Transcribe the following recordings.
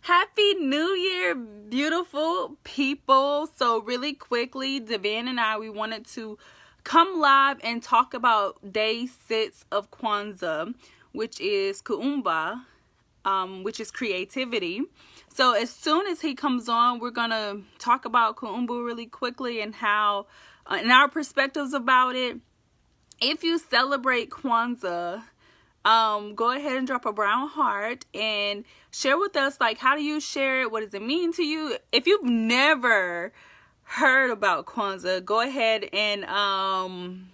Happy New Year, beautiful people. So, really quickly, Devan and I, we wanted to come live and talk about day 6 of Kwanzaa, which is Kuumba, which is creativity. So, as soon as he comes on, we're going to talk about Kuumba really quickly and how, and our perspectives about it. If you celebrate Kwanzaa, go ahead and drop a brown heart and share with us, like, how do you share it? What does it mean to you? If you've never heard about Kwanzaa, go ahead and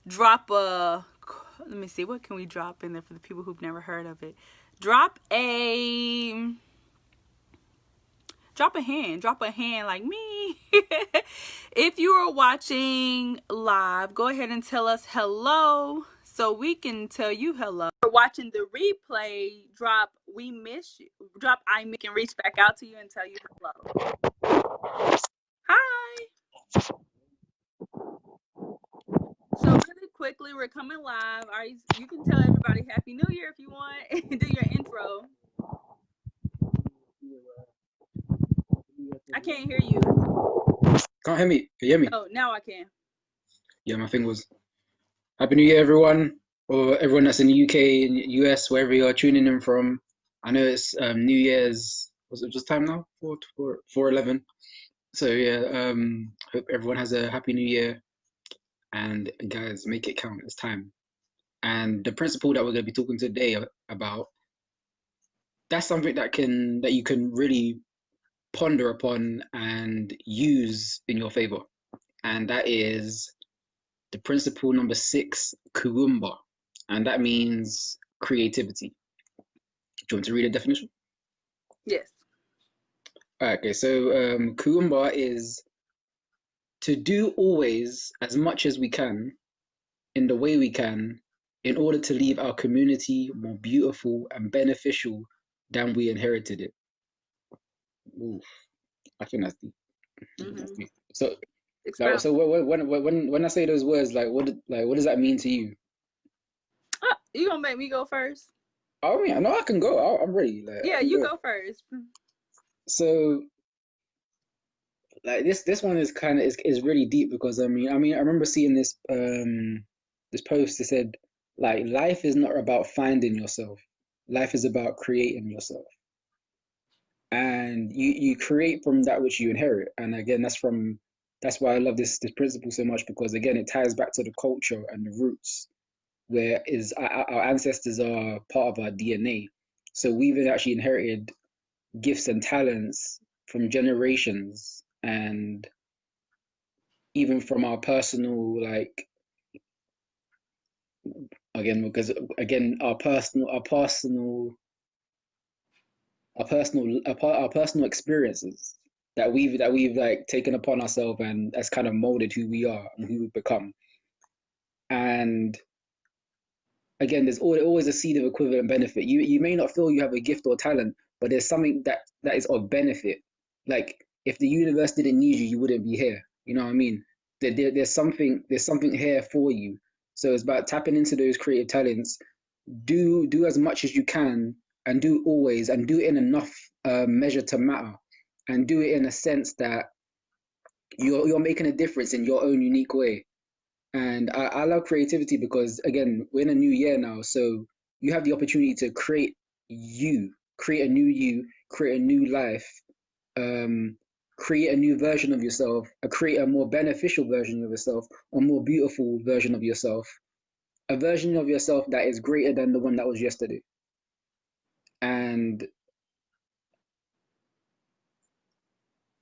drop a, let me see, what can we drop in there for the people who've never heard of it? Drop a hand like me. If you are watching live, go ahead and tell us hello so we can tell you hello. If you're watching the replay, drop we miss you. Drop I miss you and reach back out to you and tell you hello. Hi. So really quickly, we're coming live. You can tell everybody Happy New Year if you want and do your intro. I can't hear you. Can't hear me? Can you hear me? Oh, now I can. Yeah, my thing was Happy New Year, everyone, or everyone that's in the UK and US, wherever you are tuning in from. I know it's New Year's. Was it just time now? 4/11. So yeah, hope everyone has a Happy New Year, and guys, make it count. It's time. And the principle that we're going to be talking today about, that's something that you can really ponder upon and use in your favor, and that is the principle number 6, Kuumba, and that means creativity. Do you want to read the definition? Yes. Okay, so Kuumba is to do always as much as we can in the way we can in order to leave our community more beautiful and beneficial than we inherited it. Oof, I think that's deep. That's deep. So, when I say those words, what does that mean to you? You gonna make me go first? Oh yeah, no, I can go. I'm ready. Yeah, you go first. So, like this one is kind of is really deep because I remember seeing this post that said, like, life is not about finding yourself. Life is about creating yourself. And you create from that which you inherit. And again, that's why I love this principle so much, because again, it ties back to the culture and the roots, where is our ancestors are part of our DNA. So we've actually inherited gifts and talents from generations, and even from our personal, like, again, because again, our personal experiences that we've like taken upon ourselves, and that's kind of molded who we are and who we've become. And again, there's always a seed of equivalent benefit. You may not feel you have a gift or talent, but there's something that is of benefit. Like, if the universe didn't need you, you wouldn't be here. You know what I mean? There's something here for you. So it's about tapping into those creative talents. Do as much as you can, and do always, and do it in enough measure to matter, and do it in a sense that you're making a difference in your own unique way. And I love creativity because, again, we're in a new year now. So you have the opportunity to create a new you, create a new life, um, create a new version of yourself, create a more beneficial version of yourself, a more beautiful version of yourself, a version of yourself that is greater than the one that was yesterday. And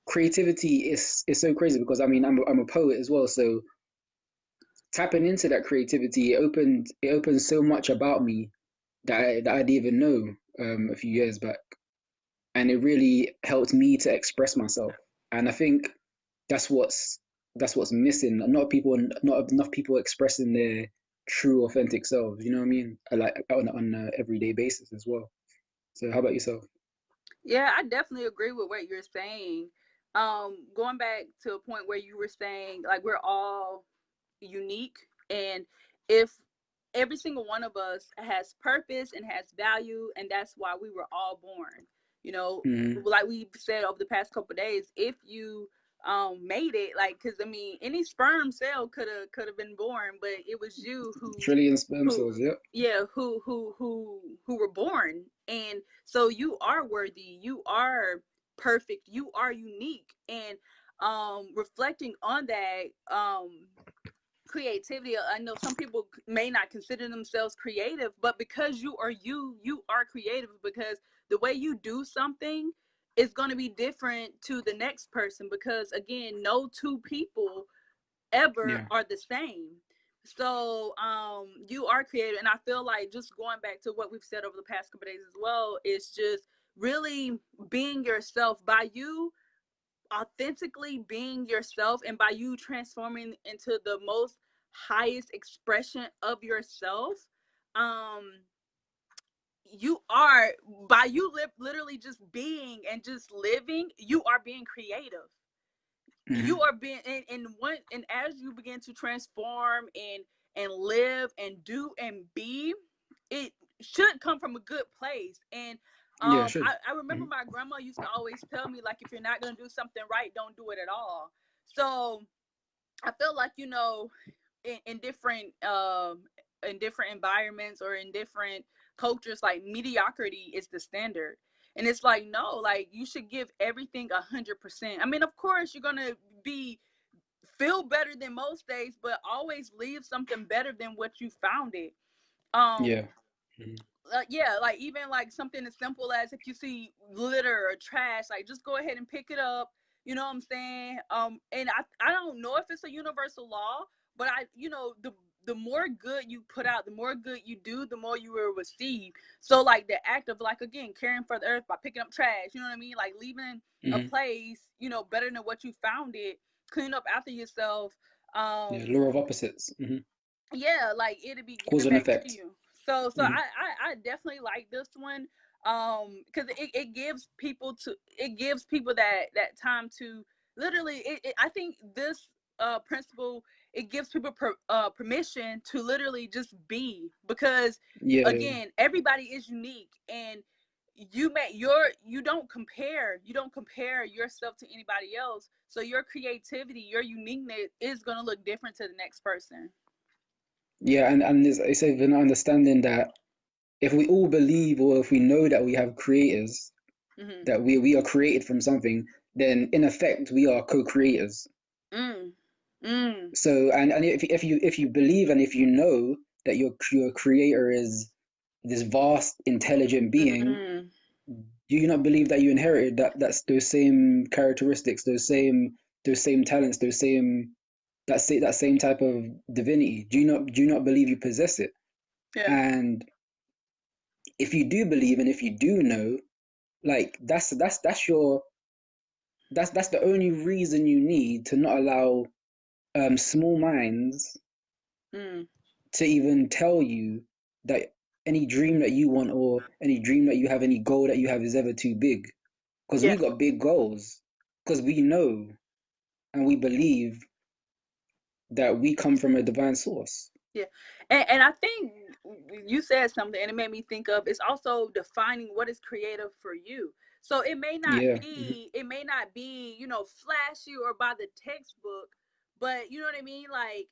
creativity is so crazy because I'm a poet as well. So tapping into that creativity, it opened so much about me that I didn't even know a few years back, and it really helped me to express myself. And I think that's what's missing. Not enough people expressing their true, authentic selves. You know what I mean? Like on an everyday basis as well. So how about yourself? Yeah, I definitely agree with what you're saying. Going back to a point where you were saying, like, we're all unique, and if every single one of us has purpose and has value, and that's why we were all born. You know, Mm-hmm. like we said over the past couple of days, if you made it, like, because I mean, any sperm cell could have been born, but it was you Trillion sperm who cells. Yep. yeah, who were born. And so you are worthy, you are perfect, you are unique. And reflecting on that, creativity, I know some people may not consider themselves creative, but because you are creative, because the way you do something is going to be different to the next person, because again, no two people ever Yeah. are the same. So you are creative, and I feel like, just going back to what we've said over the past couple of days as well, is just really being yourself. By you authentically being yourself, and by you transforming into the most highest expression of yourself, um you are, by you literally just being and just living, you are being creative. You Mm-hmm. are being, and as you begin to transform and live and do and be, it should come from a good place. And Yeah, it should. I remember Mm-hmm. my grandma used to always tell me, like, if you're not going to do something right, don't do it at all. So I feel like, in different in different environments or in different cultures, like, mediocrity is the standard. And it's like, no, like, you should give everything 100%. I mean, of course you're gonna be feel better than most days, but always leave something better than what you found it. um Yeah. Mm-hmm. yeah, like, even like something as simple as, if you see litter or trash, like, just go ahead and pick it up. You know what I'm saying? And I don't know if it's a universal law, but the more good you put out, the more good you do, the more you will receive. So, like, the act of, like, again, caring for the earth by picking up trash, you know what I mean? Like, leaving a Mm-hmm. place, better than what you found it, clean up after yourself. Yeah. um Law of opposites. Mm-hmm. yeah, like, it'll be Cause given and back to effect. you. So Mm-hmm. I definitely like this one, because it gives people that time to literally, I think this principle, it gives people permission to literally just be, because Yeah. again, everybody is unique. And you don't compare yourself to anybody else, so your creativity, your uniqueness is going to look different to the next person. Yeah. And it's even understanding that if we all believe or if we know that we have creators, Mm-hmm. that we are created from something, then in effect we are co-creators. Mm. Mm. So and if you believe and if you know that your creator is this vast intelligent being, Mm. do you not believe that you inherited that's those same characteristics, those same talents, that same type of divinity? Do you not believe you possess it? Yeah. And if you do believe and if you do know, like that's the only reason you need to not allow small minds Mm. to even tell you that any dream that you want or any dream that you have, any goal that you have is ever too big. Because Yeah. we got big goals. Because we know and we believe that we come from a divine source. Yeah. And I think you said something, and it made me think of, it's also defining what is creative for you. So Yeah. it may not be, flashy or by the textbook, but you know what I mean? Like,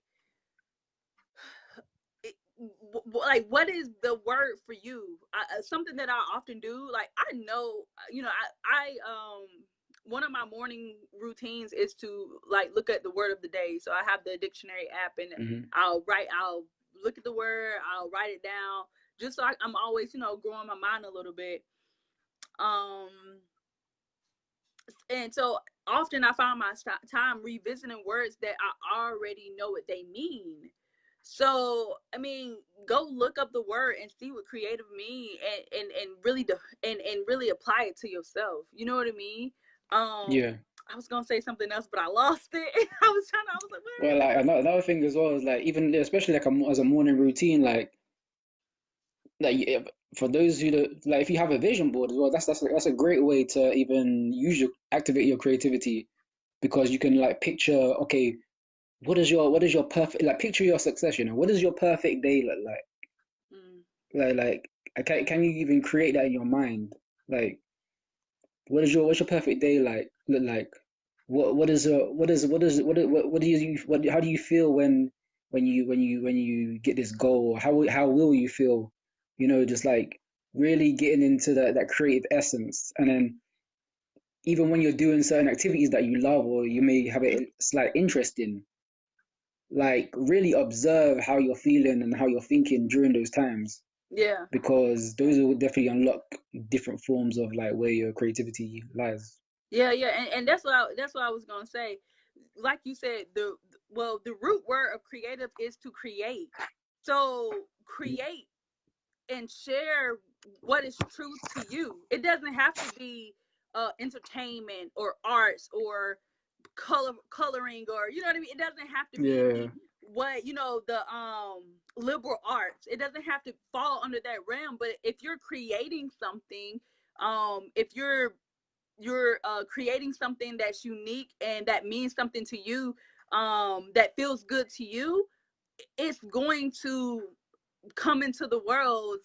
like, what is the word for you? Something that I often do, like, I know, one of my morning routines is to, like, look at the word of the day. So I have the dictionary app, and Hmm. I'll look at the word, I'll write it down, just so I'm always, growing my mind a little bit. Um, and so often I find my time revisiting words that I already know what they mean. So I mean, go look up the word and see what creative mean, and really and really apply it to yourself. You know what I mean? Yeah. I was gonna say something else, but I lost it. I was like, Well, where like is it? another thing as well is like even especially like as a morning routine, for those who don't, like if you have a vision board as well, that's a great way to even activate your creativity because you can like picture, okay, what is your perfect, like picture your success, what does your perfect day look like? Mm, Like can you even create that in your mind? Like what's your perfect day like look like? What is what do you what how do you feel when you get this goal? How will you feel? You know, just like really getting into that creative essence, and then even when you're doing certain activities that you love or you may have a slight interest in, like really observe how you're feeling and how you're thinking during those times, Yeah. because those will definitely unlock different forms of like where your creativity lies. Yeah, yeah, and that's what I was gonna say. Like you said, the root word of creative is to create. So create and share what is true to you. It doesn't have to be entertainment or arts or coloring, or you know what I mean. It doesn't have to be Yeah, what the liberal arts. It doesn't have to fall under that realm. But if you're creating something, if you're creating something that's unique and that means something to you, that feels good to you, it's going to come into the world,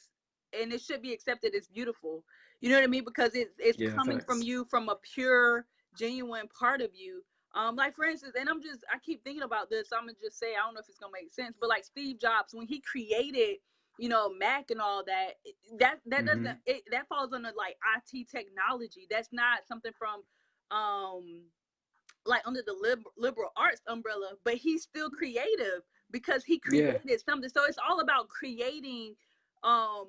and it should be accepted as beautiful. You know what I mean? Because it's yeah, coming from facts. you, from a pure, genuine part of you. Like for instance, and I keep thinking about this, so I'm gonna just say, I don't know if it's gonna make sense, but like Steve Jobs, when he created, Mac and all that, that doesn't, Hmm. that falls under like IT technology. That's not something from um like under the liberal arts umbrella, but he's still creative because he Yeah, created something. So it's all about creating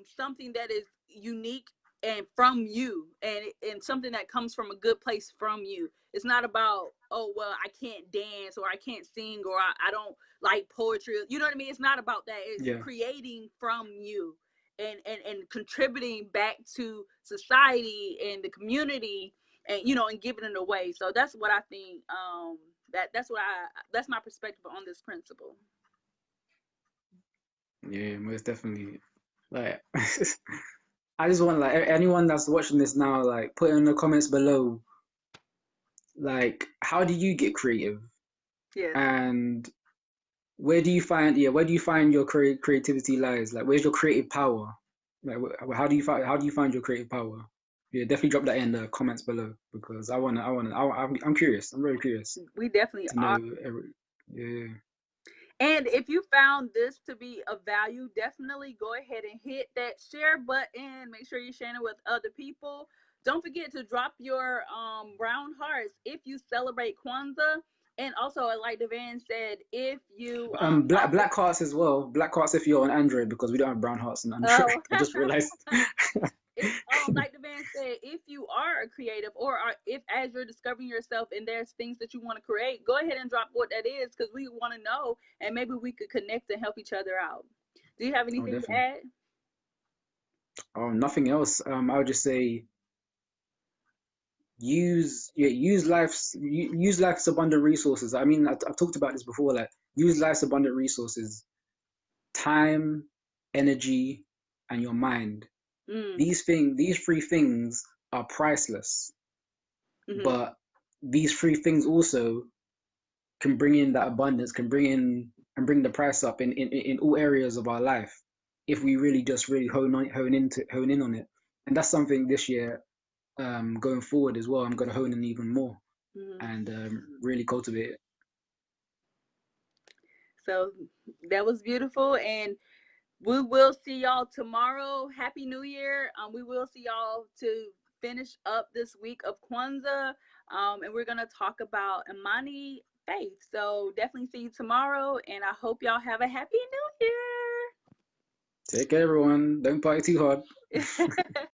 something that is unique and from you, and something that comes from a good place from you. It's not about, oh well, I can't dance or I can't sing or I don't like poetry. You know what I mean? It's not about that. It's yeah, creating from you and contributing back to society and the community, and and giving it away. So that's what I think. That's my perspective on this principle. yeah, most definitely. Like, I just want like anyone that's watching this now, like, put in the comments below, like, how do you get creative, Yes. and where do you find your creativity lies? Like, where's your creative power? Like, how do you find your creative power? Yeah, definitely drop that in the comments below because I'm curious. I'm very curious We definitely to are. know. Yeah, And if you found this to be of value, definitely go ahead and hit that share button. Make sure you're sharing it with other people. Don't forget to drop your brown hearts if you celebrate Kwanzaa. And also, like Devan said, if you also black hearts as well. Black hearts if you're on Android because we don't have brown hearts on Android. oh I just realized. if like the man said, if you are a creative, or if as you're discovering yourself and there's things that you want to create, go ahead and drop what that is, because we want to know, and maybe we could connect and help each other out. Do you have Oh, anything to definitely. add? Nothing else. I would just say use life's abundant resources. I mean, I've talked about this before. Like, use life's abundant resources: time, energy, and your mind. Mm. These three things are priceless. Hmm. But these three things also can bring in that abundance, can bring in and bring the price up in all areas of our life if we really just really hone in on it. And that's something this year, going forward as well. I'm going to hone in even more Hmm. and really cultivate it. So that was beautiful, and we will see y'all tomorrow. Happy New Year. We will see y'all to finish up this week of Kwanzaa. And we're gonna talk about Imani faith. So definitely see you tomorrow, and I hope y'all have a happy New Take care, everyone. Don't party too hard. Year.